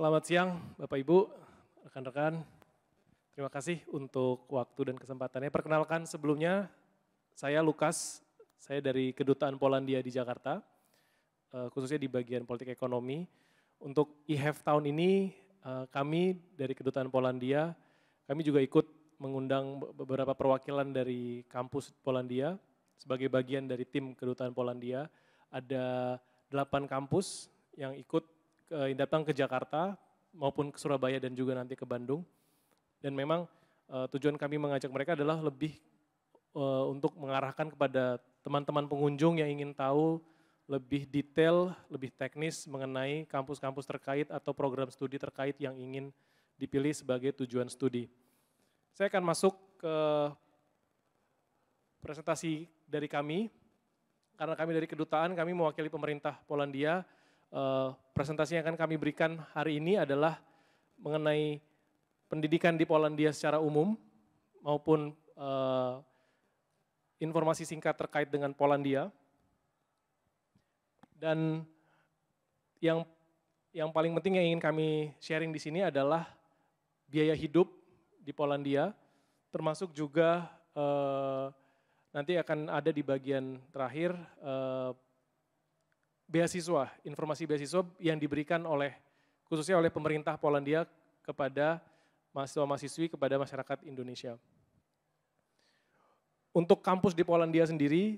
Selamat siang Bapak Ibu, rekan-rekan. Terima kasih untuk waktu dan kesempatannya. Perkenalkan sebelumnya, saya Lukas, saya dari Kedutaan Polandia di Jakarta, khususnya di bagian politik ekonomi. Untuk IHEF tahun ini, kami dari Kedutaan Polandia, kami juga ikut mengundang beberapa perwakilan dari kampus Polandia sebagai bagian dari tim Kedutaan Polandia. Ada 8 kampus yang ikut datang ke Jakarta maupun ke Surabaya dan juga nanti ke Bandung. Dan memang tujuan kami mengajak mereka adalah lebih untuk mengarahkan kepada teman-teman pengunjung yang ingin tahu lebih detail, lebih teknis mengenai kampus-kampus terkait atau program studi terkait yang ingin dipilih sebagai tujuan studi. Saya akan masuk ke presentasi dari kami, karena kami dari kedutaan, kami mewakili pemerintah Polandia. Presentasi yang akan kami berikan hari ini adalah mengenai pendidikan di Polandia secara umum maupun informasi singkat terkait dengan Polandia. Dan yang paling penting yang ingin kami sharing di sini adalah biaya hidup di Polandia, termasuk juga nanti akan ada di bagian terakhir beasiswa, informasi beasiswa yang diberikan khususnya oleh pemerintah Polandia kepada mahasiswa-mahasiswi, kepada masyarakat Indonesia. Untuk kampus di Polandia sendiri,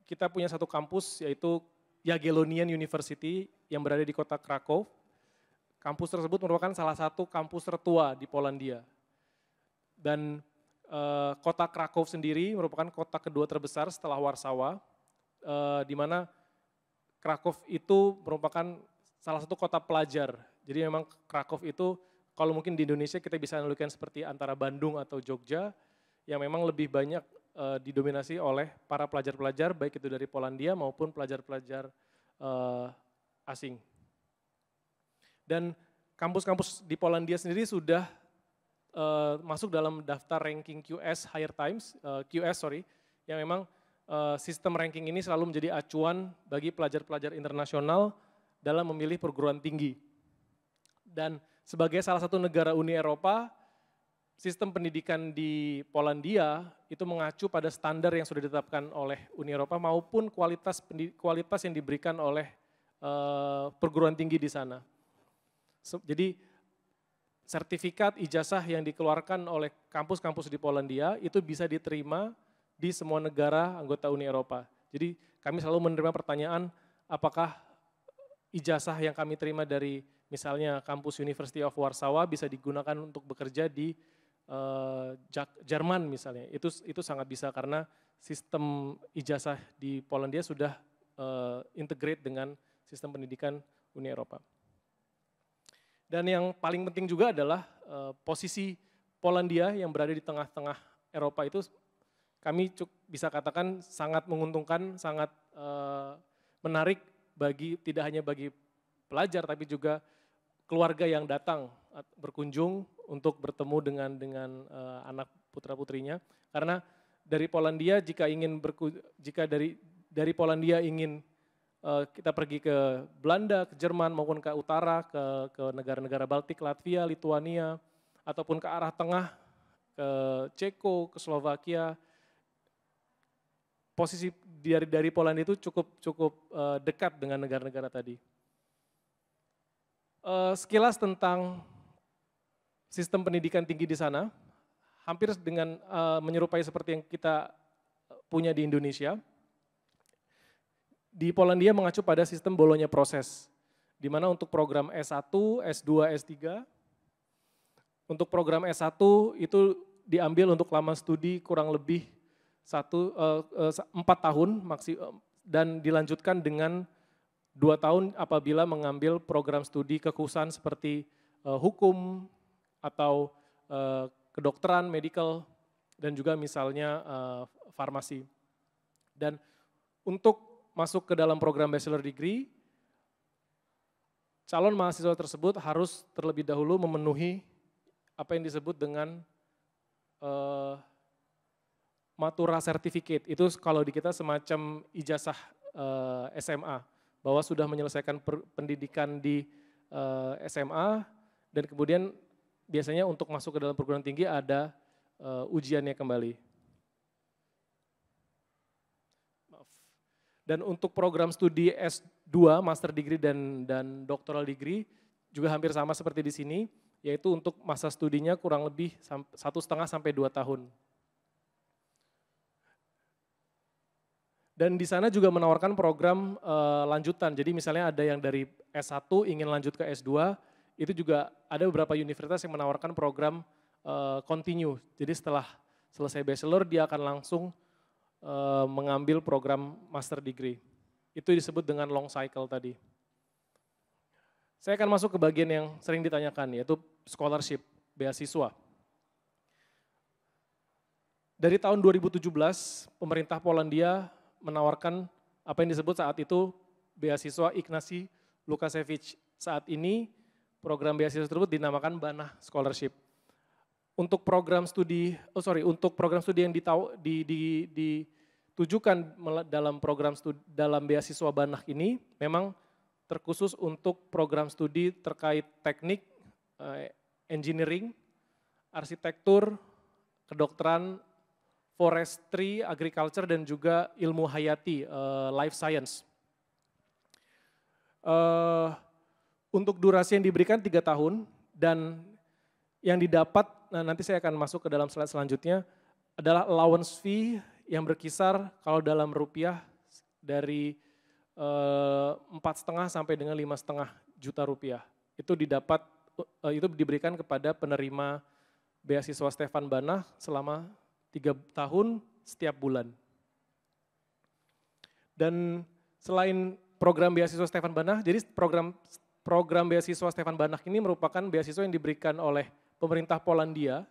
kita punya satu kampus yaitu Jagiellonian University yang berada di kota Krakow. Kampus tersebut merupakan salah satu kampus tertua di Polandia. Dan kota Krakow sendiri merupakan kota kedua terbesar setelah Warsawa, di mana Krakow itu merupakan salah satu kota pelajar. Jadi memang Krakow itu kalau mungkin di Indonesia kita bisa analogikan seperti antara Bandung atau Jogja, yang memang lebih banyak didominasi oleh para pelajar-pelajar baik itu dari Polandia maupun pelajar-pelajar asing. Dan kampus-kampus di Polandia sendiri sudah masuk dalam daftar ranking QS Higher Times, yang memang sistem ranking ini selalu menjadi acuan bagi pelajar-pelajar internasional dalam memilih perguruan tinggi. Dan sebagai salah satu negara Uni Eropa, sistem pendidikan di Polandia itu mengacu pada standar yang sudah ditetapkan oleh Uni Eropa maupun kualitas yang diberikan oleh perguruan tinggi di sana. Jadi sertifikat ijazah yang dikeluarkan oleh kampus-kampus di Polandia itu bisa diterima di semua negara anggota Uni Eropa. Jadi kami selalu menerima pertanyaan apakah ijazah yang kami terima dari misalnya kampus University of Warsaw bisa digunakan untuk bekerja di Jerman misalnya. Itu sangat bisa karena sistem ijazah di Polandia sudah integrate dengan sistem pendidikan Uni Eropa. Dan yang paling penting juga adalah posisi Polandia yang berada di tengah-tengah Eropa itu kami bisa katakan sangat menguntungkan, sangat menarik tidak hanya bagi pelajar tapi juga keluarga yang datang berkunjung untuk bertemu dengan anak putra-putrinya. Karena dari Polandia jika dari Polandia ingin kita pergi ke Belanda, ke Jerman maupun ke utara, ke negara-negara Baltik, Latvia, Lituania, ataupun ke arah tengah, ke Ceko, ke Slovakia, posisi dari Polandia itu cukup dekat dengan negara-negara tadi. Sekilas tentang sistem pendidikan tinggi di sana, hampir dengan menyerupai seperti yang kita punya di Indonesia. Di Polandia mengacu pada sistem Bologna Process, di mana untuk program S1, S2, S3, untuk program S1 itu diambil untuk lama studi kurang lebih 4 tahun dan dilanjutkan dengan 2 tahun apabila mengambil program studi kekhususan seperti hukum atau kedokteran, medical, dan juga misalnya farmasi. Dan untuk masuk ke dalam program bachelor degree, calon mahasiswa tersebut harus terlebih dahulu memenuhi apa yang disebut dengan Matura Certificate. Itu kalau di kita semacam ijazah SMA, bahwa sudah menyelesaikan pendidikan di SMA, dan kemudian biasanya untuk masuk ke dalam perguruan tinggi ada ujiannya kembali. Maaf. Dan untuk program studi S2, Master Degree dan Doctoral Degree juga hampir sama seperti di sini, yaitu untuk masa studinya kurang lebih 1,5 sampai 2 tahun. Dan di sana juga menawarkan program lanjutan, jadi misalnya ada yang dari S1 ingin lanjut ke S2, itu juga ada beberapa universitas yang menawarkan program continue, jadi setelah selesai bachelor dia akan langsung mengambil program master degree. Itu disebut dengan long cycle tadi. Saya akan masuk ke bagian yang sering ditanyakan, yaitu scholarship, beasiswa. Dari tahun 2017, pemerintah Polandia menawarkan apa yang disebut saat itu beasiswa Ignacy Lukasiewicz. Saat ini program beasiswa tersebut dinamakan Banach Scholarship. Untuk program studi, yang ditujukan dalam program studi dalam beasiswa Banach ini memang terkhusus untuk program studi terkait teknik, engineering, arsitektur, kedokteran, forestry, agriculture, dan juga ilmu hayati, life science. Untuk durasi yang diberikan 3 tahun dan yang didapat, nah nanti saya akan masuk ke dalam slide selanjutnya, adalah allowance fee yang berkisar kalau dalam rupiah dari 4,5 sampai dengan 5,5 juta rupiah. Itu diberikan kepada penerima beasiswa Stefan Banach selama 3 tahun setiap bulan. Dan selain program beasiswa Stefan Banach, jadi program beasiswa Stefan Banach ini merupakan beasiswa yang diberikan oleh pemerintah Polandia,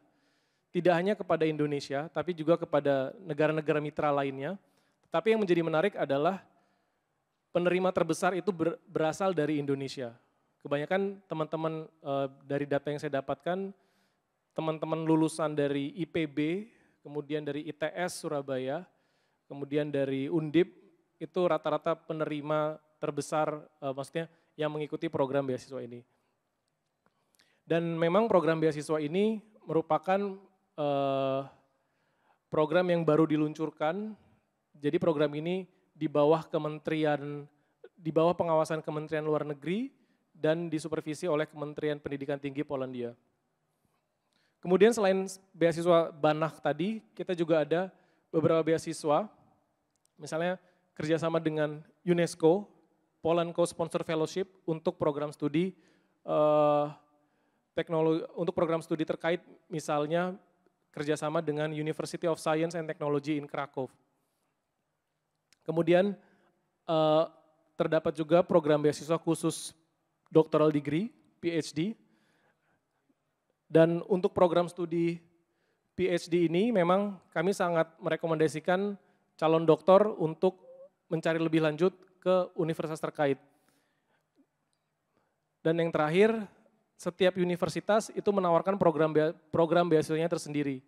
tidak hanya kepada Indonesia, tapi juga kepada negara-negara mitra lainnya. Tapi yang menjadi menarik adalah penerima terbesar itu berasal dari Indonesia. Kebanyakan teman-teman dari data yang saya dapatkan, teman-teman lulusan dari IPB, kemudian dari ITS Surabaya, kemudian dari Undip, itu rata-rata penerima terbesar, maksudnya yang mengikuti program beasiswa ini. Dan memang program beasiswa ini merupakan program yang baru diluncurkan, jadi program ini di bawah pengawasan Kementerian Luar Negeri dan disupervisi oleh Kementerian Pendidikan Tinggi Polandia. Kemudian selain beasiswa Banach tadi, kita juga ada beberapa beasiswa, misalnya kerjasama dengan UNESCO, Poland Co-Sponsor Fellowship untuk program studi teknologi, untuk program studi terkait misalnya kerjasama dengan University of Science and Technology in Krakow. Kemudian terdapat juga program beasiswa khusus doctoral degree, PhD. Dan untuk program studi PhD ini memang kami sangat merekomendasikan calon doktor untuk mencari lebih lanjut ke universitas terkait. Dan yang terakhir, setiap universitas itu menawarkan program beasiswanya tersendiri.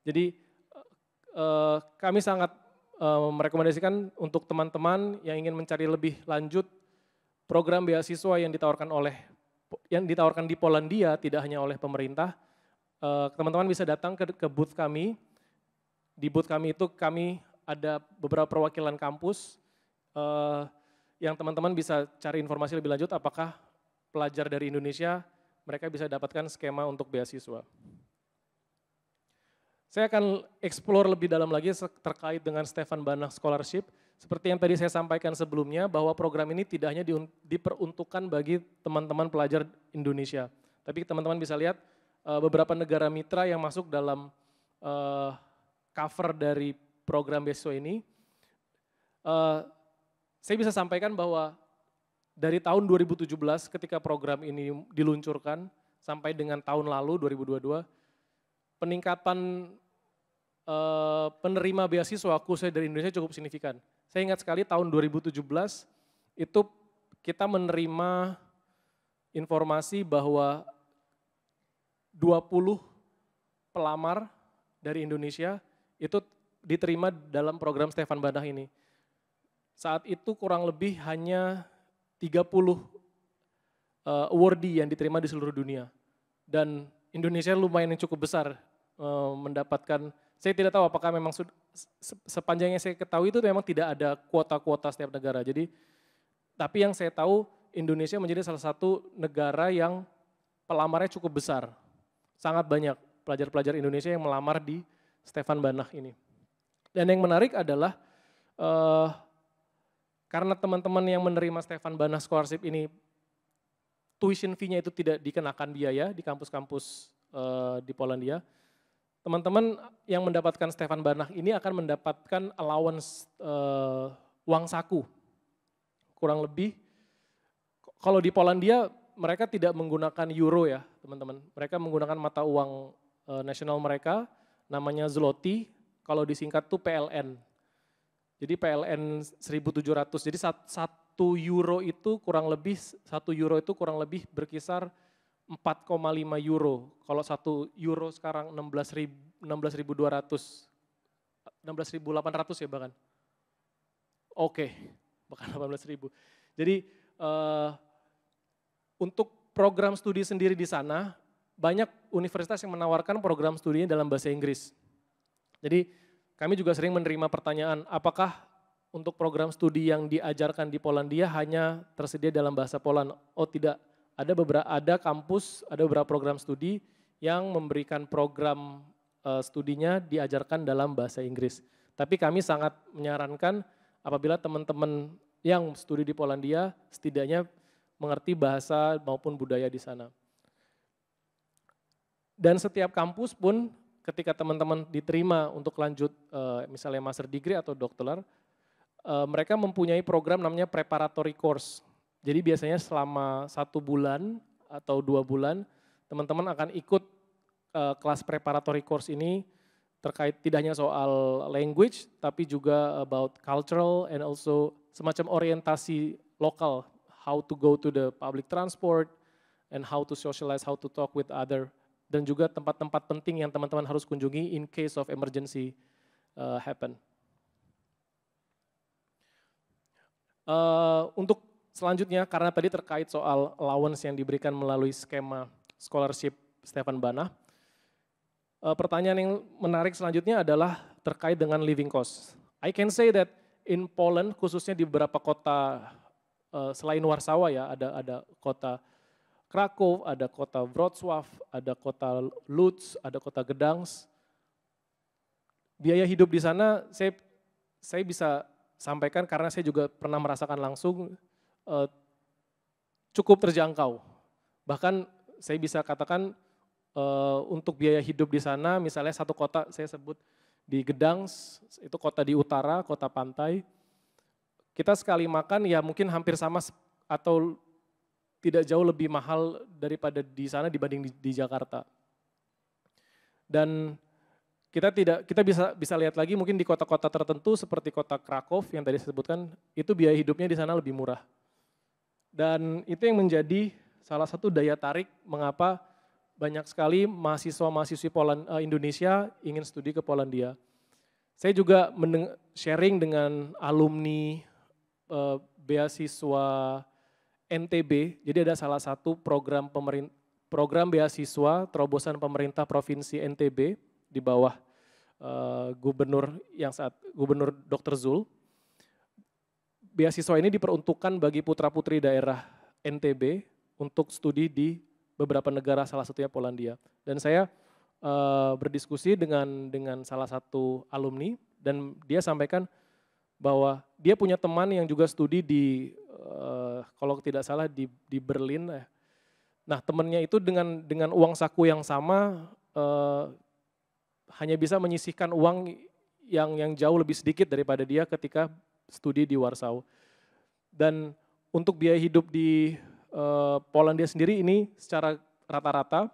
Jadi kami sangat merekomendasikan untuk teman-teman yang ingin mencari lebih lanjut program beasiswa yang ditawarkan di Polandia, tidak hanya oleh pemerintah. Teman-teman bisa datang ke booth kami. Di booth kami itu kami ada beberapa perwakilan kampus yang teman-teman bisa cari informasi lebih lanjut apakah pelajar dari Indonesia mereka bisa dapatkan skema untuk beasiswa. Saya akan explore lebih dalam lagi terkait dengan Stefan Banach Scholarship. Seperti yang tadi saya sampaikan sebelumnya bahwa program ini tidak hanya diperuntukkan bagi teman-teman pelajar Indonesia. Tapi teman-teman bisa lihat beberapa negara mitra yang masuk dalam cover dari program beasiswa ini. Saya bisa sampaikan bahwa dari tahun 2017 ketika program ini diluncurkan sampai dengan tahun lalu 2022, peningkatan penerima beasiswa khususnya dari Indonesia cukup signifikan. Saya ingat sekali tahun 2017 itu kita menerima informasi bahwa 20 pelamar dari Indonesia itu diterima dalam program Stefan Banach ini. Saat itu kurang lebih hanya 30 awardee yang diterima di seluruh dunia. Dan Indonesia lumayan yang cukup besar mendapatkan, saya tidak tahu apakah memang sepanjang yang saya ketahui itu memang tidak ada kuota-kuota setiap negara. Jadi, tapi yang saya tahu Indonesia menjadi salah satu negara yang pelamarnya cukup besar. Sangat banyak pelajar-pelajar Indonesia yang melamar di Stefan Banach ini. Dan yang menarik adalah karena teman-teman yang menerima Stefan Banach Scholarship ini tuition fee-nya itu tidak dikenakan biaya di kampus-kampus di Polandia. Teman-teman yang mendapatkan Stefan Banach ini akan mendapatkan allowance uang saku. Kurang lebih, kalau di Polandia mereka tidak menggunakan euro ya teman-teman. Mereka menggunakan mata uang nasional mereka, namanya zloty, kalau disingkat tuh PLN. Jadi PLN 1.700, jadi 1 euro itu kurang lebih berkisar 4,5 euro. Kalau 1 euro sekarang 16.200, 16.800 ya bahkan. Oke, bahkan 18.000. Jadi untuk program studi sendiri di sana, banyak universitas yang menawarkan program studinya dalam bahasa Inggris. Jadi kami juga sering menerima pertanyaan, apakah untuk program studi yang diajarkan di Polandia hanya tersedia dalam bahasa Poland? Oh tidak, ada kampus, ada beberapa program studi yang memberikan program studinya diajarkan dalam bahasa Inggris. Tapi kami sangat menyarankan apabila teman-teman yang studi di Polandia setidaknya mengerti bahasa maupun budaya di sana. Dan setiap kampus pun ketika teman-teman diterima untuk lanjut misalnya master degree atau doktoral, mereka mempunyai program namanya preparatory course. Jadi biasanya selama 1 bulan atau 2 bulan, teman-teman akan ikut kelas preparatory course ini terkait tidak hanya soal language, tapi juga about cultural and also semacam orientasi lokal, how to go to the public transport and how to socialize, how to talk with other, dan juga tempat-tempat penting yang teman-teman harus kunjungi in case of emergency happen. Untuk selanjutnya, karena tadi terkait soal allowance yang diberikan melalui skema scholarship Stefan Banach, pertanyaan yang menarik selanjutnya adalah terkait dengan living cost. I can say that in Poland, khususnya di beberapa kota selain Warsawa ya, ada kota Krakow, ada kota Wrocław, ada kota Lutsk, ada kota Gdansk. Biaya hidup di sana saya bisa sampaikan karena saya juga pernah merasakan langsung cukup terjangkau. Bahkan saya bisa katakan untuk biaya hidup di sana, misalnya satu kota saya sebut di Gdansk, itu kota di utara, kota pantai. Kita sekali makan ya mungkin hampir sama atau tidak jauh lebih mahal daripada di sana dibanding di Jakarta. Dan kita bisa lihat lagi mungkin di kota-kota tertentu seperti kota Krakow yang tadi saya sebutkan, itu biaya hidupnya di sana lebih murah. Dan itu yang menjadi salah satu daya tarik mengapa banyak sekali mahasiswa-mahasiswi Indonesia ingin studi ke Polandia. Saya juga sharing dengan alumni beasiswa NTB, jadi ada salah satu program beasiswa terobosan pemerintah Provinsi NTB di bawah Gubernur Dr. Zul. Beasiswa ini diperuntukkan bagi putra-putri daerah NTB untuk studi di beberapa negara, salah satunya Polandia. Dan saya berdiskusi dengan salah satu alumni dan dia sampaikan bahwa dia punya teman yang juga studi di kalau tidak salah di Berlin. Nah temannya itu dengan uang saku yang sama hanya bisa menyisihkan uang yang jauh lebih sedikit daripada dia ketika studi di Warsaw. Dan untuk biaya hidup di Polandia sendiri ini secara rata-rata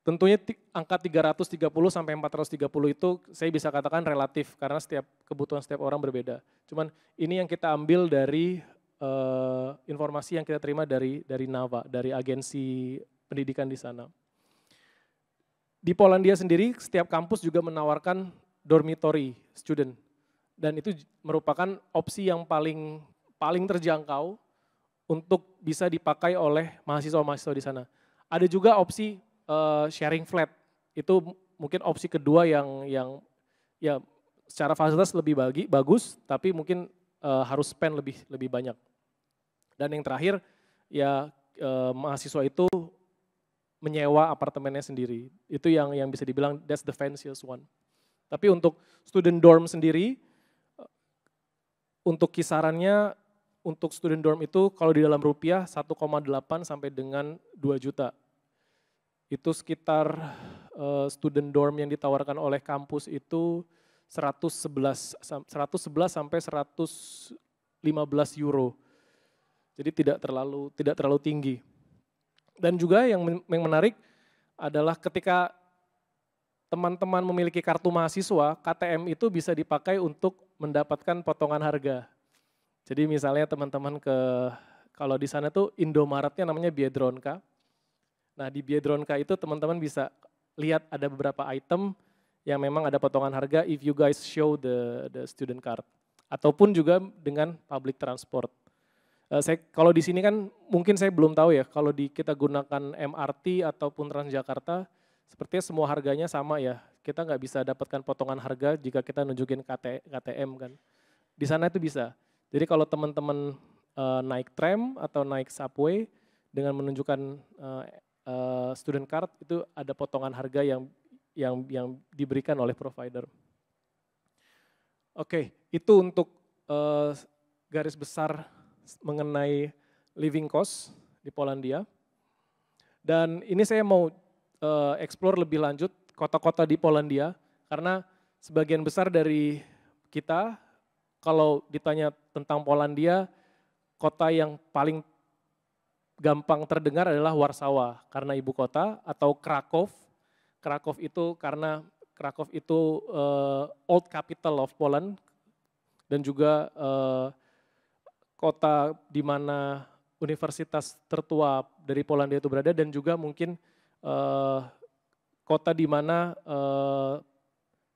tentunya angka 330 sampai 430 itu saya bisa katakan relatif karena kebutuhan setiap orang berbeda. Cuman ini yang kita ambil dari informasi yang kita terima dari NAVA, dari agensi pendidikan di sana. Di Polandia sendiri setiap kampus juga menawarkan dormitory student dan itu merupakan opsi yang paling terjangkau untuk bisa dipakai oleh mahasiswa-mahasiswa di sana. Ada juga opsi sharing flat, itu mungkin opsi kedua yang ya secara fasilitas lebih bagus, tapi mungkin harus spend lebih banyak. Dan yang terakhir ya mahasiswa itu menyewa apartemennya sendiri. Itu yang bisa dibilang that's the fanciest one. Tapi untuk student dorm sendiri, untuk kisarannya untuk student dorm itu kalau di dalam rupiah 1,8 sampai dengan 2 juta. Itu sekitar student dorm yang ditawarkan oleh kampus itu 111 sampai 115 euro. Jadi tidak terlalu tinggi. Dan juga yang menarik adalah ketika teman-teman memiliki kartu mahasiswa, KTM itu bisa dipakai untuk mendapatkan potongan harga. Jadi misalnya teman-teman kalau di sana tuh Indomaretnya namanya Biedronka. Nah di Biedronka itu teman-teman bisa lihat ada beberapa item yang memang ada potongan harga if you guys show the student card. Ataupun juga dengan public transport. Kalau di sini kan mungkin saya belum tahu ya, kalau kita gunakan MRT ataupun Transjakarta, sepertinya semua harganya sama ya. Kita nggak bisa dapatkan potongan harga jika kita nunjukin KTM kan. Di sana itu bisa. Jadi kalau teman-teman naik tram atau naik subway dengan menunjukkan student card itu ada potongan harga yang diberikan oleh provider. Oke, itu untuk garis besar mengenai living cost di Polandia. Dan ini saya mau explore lebih lanjut kota-kota di Polandia karena sebagian besar dari kita kalau ditanya tentang Polandia, kota yang paling gampang terdengar adalah Warsawa karena ibu kota atau Krakow. Krakow itu old capital of Poland dan juga kota di mana universitas tertua dari Polandia itu berada dan juga mungkin kota di mana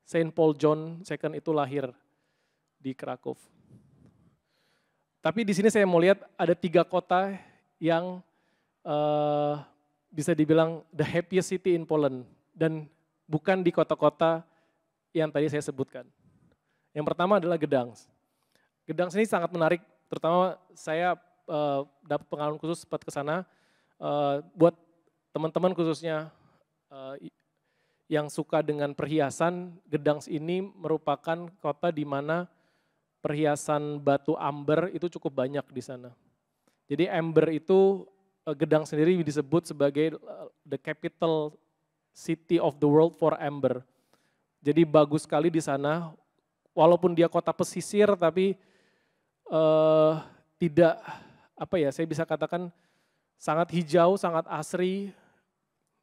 Saint Paul John II itu lahir di Krakow. Tapi di sini saya mau lihat ada 3 kota yang bisa dibilang the happiest city in Poland dan bukan di kota-kota yang tadi saya sebutkan. Yang pertama adalah Gdansk. Gdansk ini sangat menarik. Terutama saya dapat pengalaman khusus sempat ke sana. Buat teman-teman khususnya yang suka dengan perhiasan, Gdansk ini merupakan kota di mana perhiasan batu amber itu cukup banyak di sana. Jadi amber itu Gdansk sendiri disebut sebagai the capital city of the world for amber. Jadi bagus sekali di sana, walaupun dia kota pesisir tapi tidak saya bisa katakan sangat hijau, sangat asri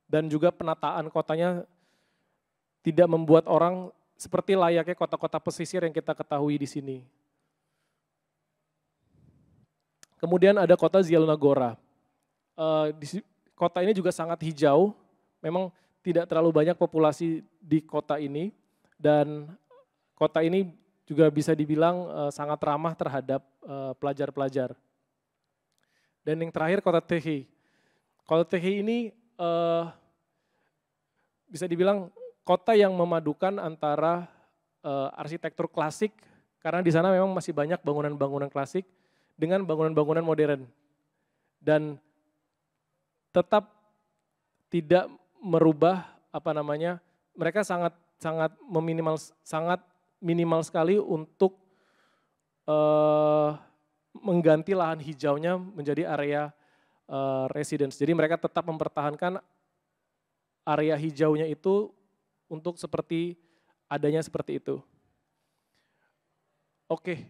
dan juga penataan kotanya tidak membuat orang seperti layaknya kota-kota pesisir yang kita ketahui di sini. Kemudian ada kota Zielona Góra. Kota ini juga sangat hijau, memang tidak terlalu banyak populasi di kota ini dan kota ini juga bisa dibilang sangat ramah terhadap pelajar-pelajar. Dan yang terakhir kota Tychy. Kota Tychy ini bisa dibilang kota yang memadukan antara arsitektur klasik, karena di sana memang masih banyak bangunan-bangunan klasik dengan bangunan-bangunan modern. Dan tetap tidak merubah mereka sangat minimal sekali untuk mengganti lahan hijaunya menjadi area residence. Jadi mereka tetap mempertahankan area hijaunya itu untuk adanya seperti itu. Oke.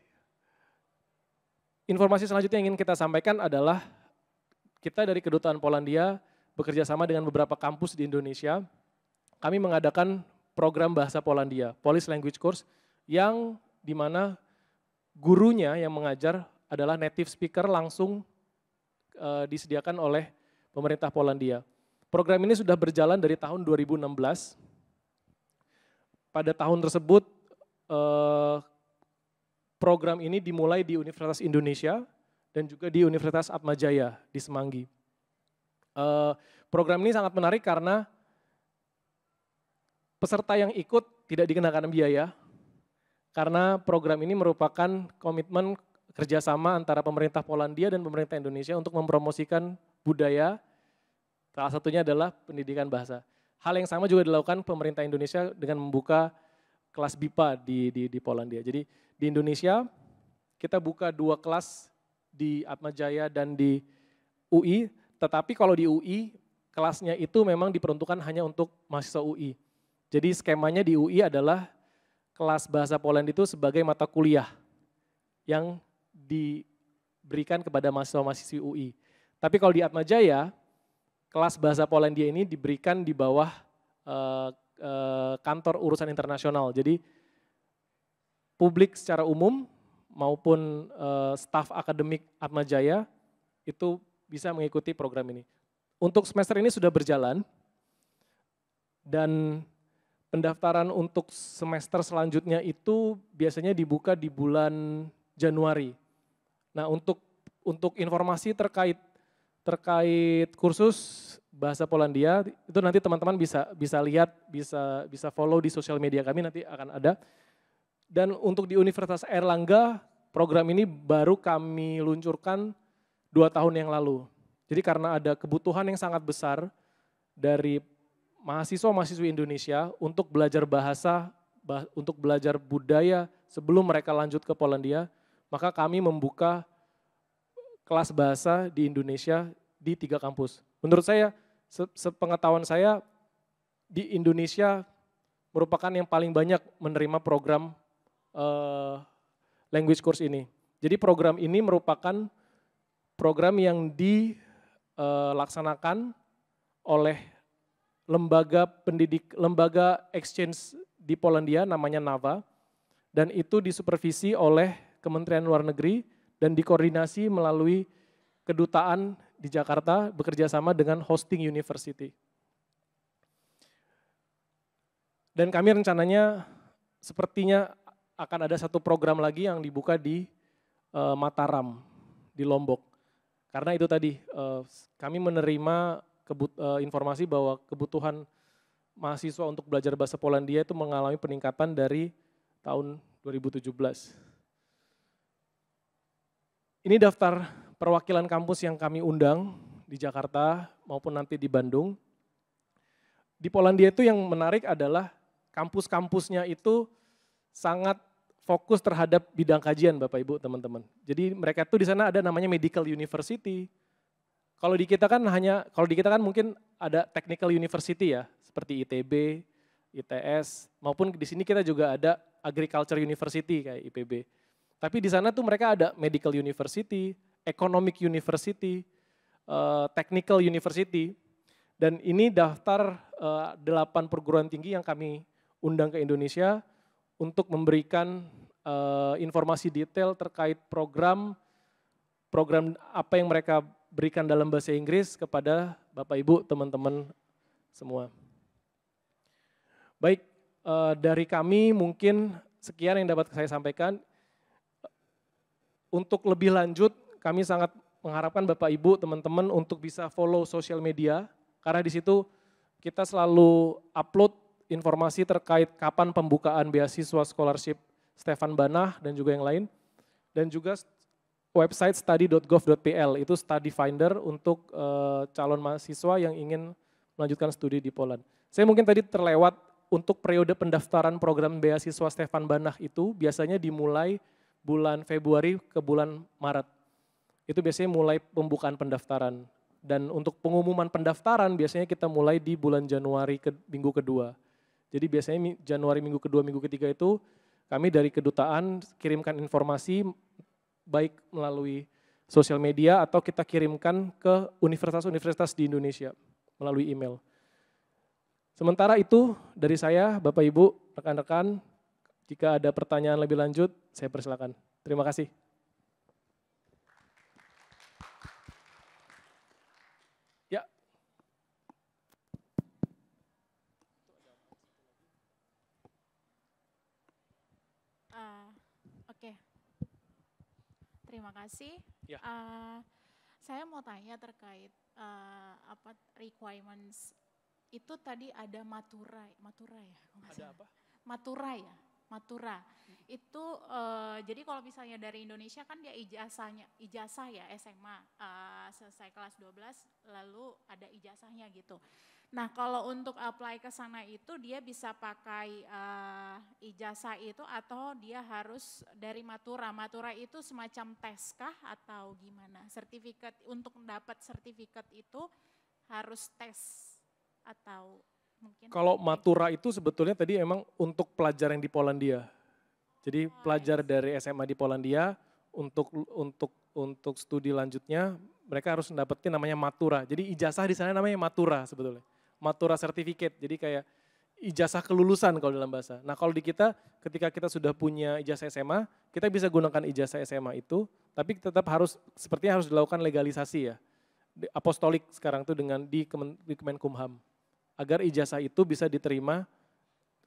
Informasi selanjutnya yang ingin kita sampaikan adalah kita dari Kedutaan Polandia bekerja sama dengan beberapa kampus di Indonesia. Kami mengadakan program bahasa Polandia, Polish Language Course, yang dimana gurunya yang mengajar adalah native speaker langsung disediakan oleh pemerintah Polandia. Program ini sudah berjalan dari tahun 2016. Pada tahun tersebut program ini dimulai di Universitas Indonesia dan juga di Universitas Atmajaya di Semanggi. Program ini sangat menarik karena peserta yang ikut tidak dikenakan biaya, karena program ini merupakan komitmen kerjasama antara pemerintah Polandia dan pemerintah Indonesia untuk mempromosikan budaya, salah satunya adalah pendidikan bahasa. Hal yang sama juga dilakukan pemerintah Indonesia dengan membuka kelas BIPA di Polandia. Jadi di Indonesia kita buka 2 kelas di Atmajaya dan di UI, tetapi kalau di UI kelasnya itu memang diperuntukkan hanya untuk mahasiswa UI. Jadi skemanya di UI adalah kelas bahasa Polandia itu sebagai mata kuliah yang diberikan kepada mahasiswa-mahasiswi UI. Tapi kalau di Atmajaya, kelas bahasa Polandia ini diberikan di bawah kantor urusan internasional. Jadi publik secara umum maupun staf akademik Atmajaya itu bisa mengikuti program ini. Untuk semester ini sudah berjalan dan pendaftaran untuk semester selanjutnya itu biasanya dibuka di bulan Januari. Nah, untuk informasi terkait kursus bahasa Polandia itu nanti teman-teman bisa lihat, bisa follow di sosial media kami, nanti akan ada. Dan untuk di Universitas Airlangga program ini baru kami luncurkan 2 tahun yang lalu. Jadi karena ada kebutuhan yang sangat besar dari mahasiswa-mahasiswi Indonesia untuk belajar bahasa, untuk belajar budaya sebelum mereka lanjut ke Polandia, maka kami membuka kelas bahasa di Indonesia di 3 kampus. Menurut saya, sepengetahuan saya, di Indonesia merupakan yang paling banyak menerima program language course ini. Jadi program ini merupakan program yang dilaksanakan oleh lembaga exchange di Polandia namanya NAVA, dan itu disupervisi oleh Kementerian Luar Negeri dan dikoordinasi melalui kedutaan di Jakarta bekerja sama dengan hosting university. Dan kami rencananya sepertinya akan ada satu program lagi yang dibuka di Mataram, di Lombok. Karena itu tadi kami menerima informasi bahwa kebutuhan mahasiswa untuk belajar bahasa Polandia itu mengalami peningkatan dari tahun 2017. Ini daftar perwakilan kampus yang kami undang di Jakarta maupun nanti di Bandung. Di Polandia itu yang menarik adalah kampus-kampusnya itu sangat fokus terhadap bidang kajian Bapak Ibu teman-teman. Jadi mereka tuh di sana ada namanya Medical University. Kalau di kita kan mungkin ada Technical University ya, seperti ITB, ITS, maupun di sini kita juga ada Agriculture University kayak IPB. Tapi di sana tuh mereka ada Medical University, Economic University, Technical University, dan ini daftar 8 perguruan tinggi yang kami undang ke Indonesia untuk memberikan informasi detail terkait program apa yang mereka berikan dalam bahasa Inggris kepada Bapak Ibu teman-teman semua. Baik, dari kami mungkin sekian yang dapat saya sampaikan. Untuk lebih lanjut, kami sangat mengharapkan Bapak Ibu, teman-teman untuk bisa follow sosial media, karena di situ kita selalu upload informasi terkait kapan pembukaan beasiswa scholarship Stefan Banach dan juga yang lain. Dan juga website study.gov.pl, itu study finder untuk calon mahasiswa yang ingin melanjutkan studi di Poland. Saya mungkin tadi terlewat untuk periode pendaftaran program beasiswa Stefan Banach itu biasanya dimulai bulan Februari ke bulan Maret. Itu biasanya mulai pembukaan pendaftaran. Dan untuk pengumuman pendaftaran biasanya kita mulai di bulan Januari minggu kedua. Jadi biasanya Januari minggu kedua, minggu ketiga itu kami dari kedutaan kirimkan informasi baik melalui sosial media atau kita kirimkan ke universitas-universitas di Indonesia melalui email. Sementara itu dari saya, Bapak Ibu, rekan-rekan, jika ada pertanyaan lebih lanjut, saya persilakan. Terima kasih. Ya. Oke. Terima kasih. Ya. Saya mau tanya terkait requirements itu tadi ada Matura ya? Ada apa? Matura ya, Matura. Itu jadi kalau misalnya dari Indonesia kan dia ijazah ya SMA, selesai kelas 12 lalu ada ijazahnya gitu. Nah kalau untuk apply ke sana itu dia bisa pakai ijazah itu atau dia harus dari Matura? Matura itu semacam tes kah atau gimana? Sertifikat, untuk mendapat sertifikat itu harus tes atau mungkin? Kalau Matura itu sebetulnya tadi emang untuk pelajar yang di Polandia. Jadi pelajar dari SMA di Polandia untuk studi lanjutnya mereka harus mendapatkan namanya Matura. Jadi ijazah di sana namanya Matura sebetulnya. Matura Certificate, jadi kayak ijazah kelulusan kalau dalam bahasa. Nah kalau di kita, ketika kita sudah punya ijazah SMA, kita bisa gunakan ijazah SMA itu, tapi tetap sepertinya harus dilakukan legalisasi ya. Apostolik sekarang itu di Kemenkumham. Agar ijazah itu bisa diterima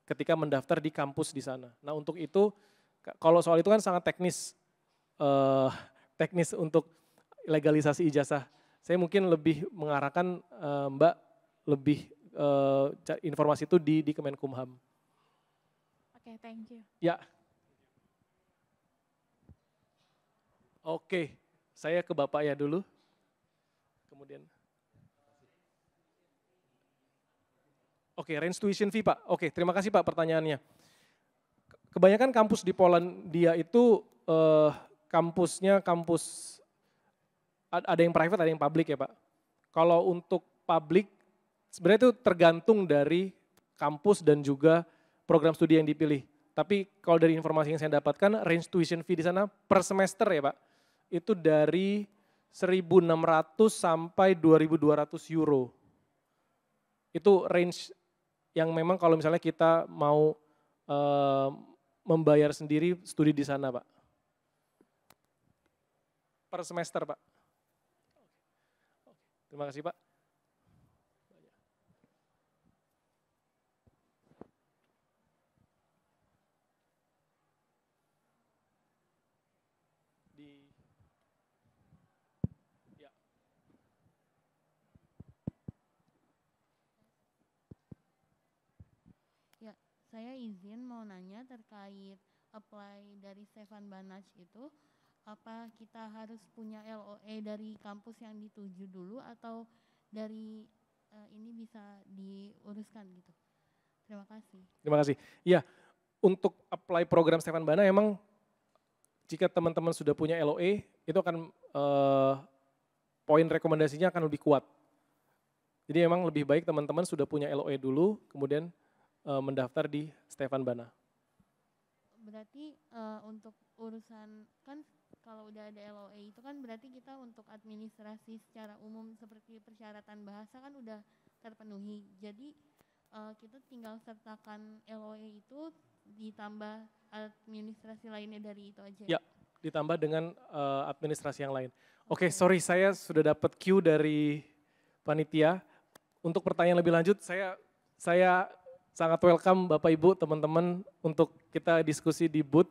ketika mendaftar di kampus di sana. Nah untuk itu, kalau soal itu kan sangat teknis, teknis untuk legalisasi ijazah. Saya mungkin lebih mengarahkan Mbak lebih informasi itu di Kemenkumham. Oke, thank you. Ya. Oke, saya ke Bapak ya dulu. Kemudian. Oke, range tuition fee Pak. Oke, terima kasih Pak pertanyaannya. Kebanyakan kampus di Polandia itu kampusnya ada yang private, ada yang public ya Pak. Kalau untuk public sebenarnya itu tergantung dari kampus dan juga program studi yang dipilih. Tapi kalau dari informasi yang saya dapatkan, range tuition fee di sana per semester ya Pak, itu dari 1.600 sampai 2.200 euro. Itu range yang memang kalau misalnya kita mau membayar sendiri studi di sana Pak. Per semester Pak. Terima kasih Pak. Ya, saya izin mau nanya terkait apply dari Stefan Banach itu, apa kita harus punya LOE dari kampus yang dituju dulu atau dari ini bisa diuruskan gitu? Terima kasih. Terima kasih. Ya, untuk apply program Stefan Banach emang jika teman-teman sudah punya LOE itu akan poin rekomendasinya akan lebih kuat. Jadi memang lebih baik teman-teman sudah punya LOE dulu, kemudian mendaftar di Stefan Banach. Berarti untuk urusan, kan kalau udah ada LOE itu kan berarti kita untuk administrasi secara umum seperti persyaratan bahasa kan udah terpenuhi. Jadi kita tinggal sertakan LOE itu ditambah administrasi lainnya dari itu aja. Ya, ditambah dengan administrasi yang lain. Oke, sorry saya sudah dapat cue dari panitia. Untuk pertanyaan lebih lanjut saya sangat welcome Bapak Ibu teman-teman untuk kita diskusi di booth.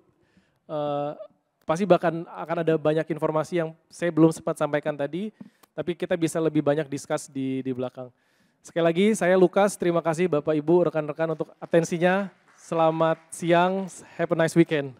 Pasti bahkan akan ada banyak informasi yang saya belum sempat sampaikan tadi, tapi kita bisa lebih banyak discuss di belakang. Sekali lagi saya Lukas, terima kasih Bapak Ibu rekan-rekan untuk atensinya. Selamat siang, have a nice weekend.